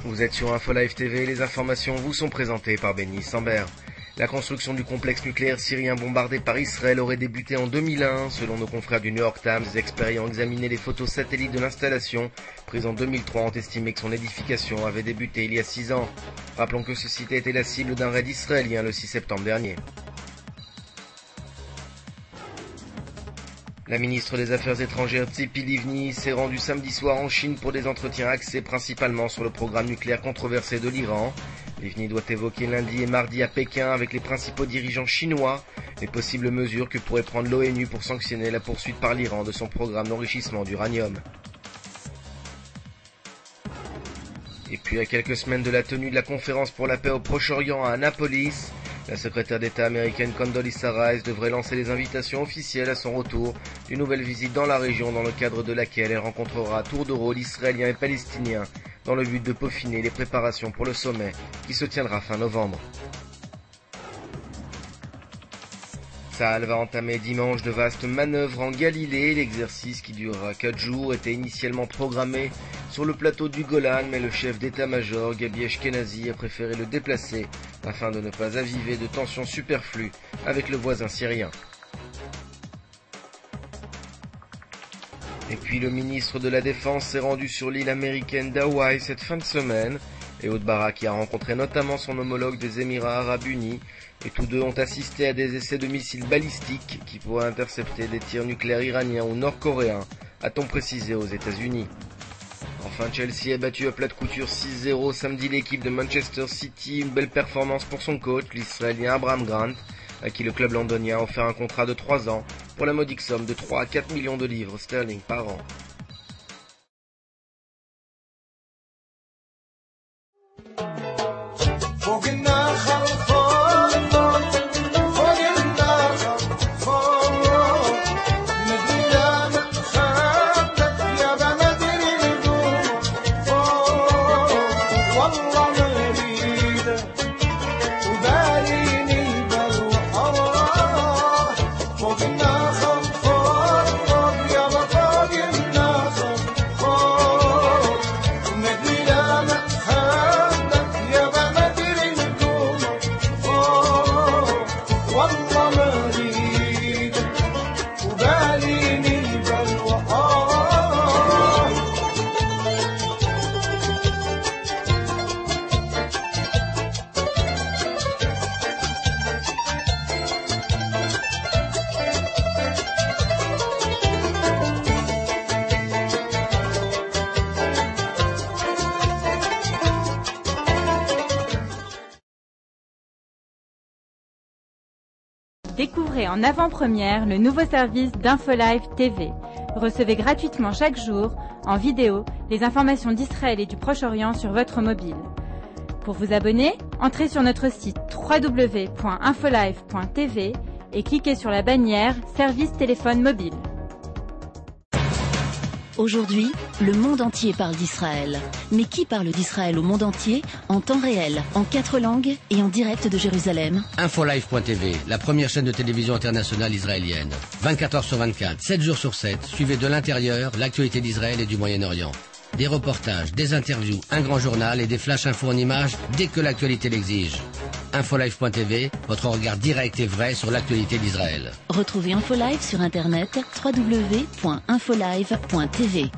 Vous êtes sur InfoLive TV, les informations vous sont présentées par Benny Sambert. La construction du complexe nucléaire syrien bombardé par Israël aurait débuté en 2001. Selon nos confrères du New York Times, des experts ayant examiné les photos satellites de l'installation, prises en 2003, ont estimé que son édification avait débuté il y a 6 ans. Rappelons que ce site a été la cible d'un raid israélien le 6 septembre dernier. La ministre des Affaires étrangères Tzipi Livni s'est rendue samedi soir en Chine pour des entretiens axés principalement sur le programme nucléaire controversé de l'Iran. Livni doit évoquer lundi et mardi à Pékin avec les principaux dirigeants chinois les possibles mesures que pourrait prendre l'ONU pour sanctionner la poursuite par l'Iran de son programme d'enrichissement d'uranium. Et puis à quelques semaines de la tenue de la conférence pour la paix au Proche-Orient à Annapolis, la secrétaire d'État américaine Condoleezza Rice devrait lancer les invitations officielles à son retour d'une nouvelle visite dans la région dans le cadre de laquelle elle rencontrera à tour de rôle israéliens et palestiniens dans le but de peaufiner les préparations pour le sommet qui se tiendra fin novembre. Tsahal va entamer dimanche de vastes manœuvres en Galilée. L'exercice, qui durera 4 jours, était initialement programmé sur le plateau du Golan, mais le chef d'état-major, Gabi Ashkenazi, a préféré le déplacer afin de ne pas aviver de tensions superflues avec le voisin syrien. Et puis le ministre de la Défense s'est rendu sur l'île américaine d'Hawaï cette fin de semaine. Ehud Barak y a rencontré notamment son homologue des Émirats Arabes Unis, et tous deux ont assisté à des essais de missiles balistiques qui pourraient intercepter des tirs nucléaires iraniens ou nord-coréens, a-t-on précisé aux États-Unis. Enfin, Chelsea a battu à plat de couture 6-0 samedi l'équipe de Manchester City, une belle performance pour son coach, l'Israélien Abraham Grant, à qui le club londonien a offert un contrat de 3 ans pour la modique somme de 3 à 4 millions de livres sterling par an. Découvrez en avant-première le nouveau service d'InfoLive TV. Recevez gratuitement chaque jour, en vidéo, les informations d'Israël et du Proche-Orient sur votre mobile. Pour vous abonner, entrez sur notre site www.infolive.tv et cliquez sur la bannière Service téléphone mobile. Aujourd'hui, le monde entier parle d'Israël. Mais qui parle d'Israël au monde entier, en temps réel, en 4 langues et en direct de Jérusalem? InfoLive.tv, la première chaîne de télévision internationale israélienne. 24 heures sur 24, 7 jours sur 7, suivez de l'intérieur l'actualité d'Israël et du Moyen-Orient. Des reportages, des interviews, un grand journal et des flash infos en images dès que l'actualité l'exige. InfoLive.tv, votre regard direct et vrai sur l'actualité d'Israël. Retrouvez InfoLive sur internet www.infolive.tv.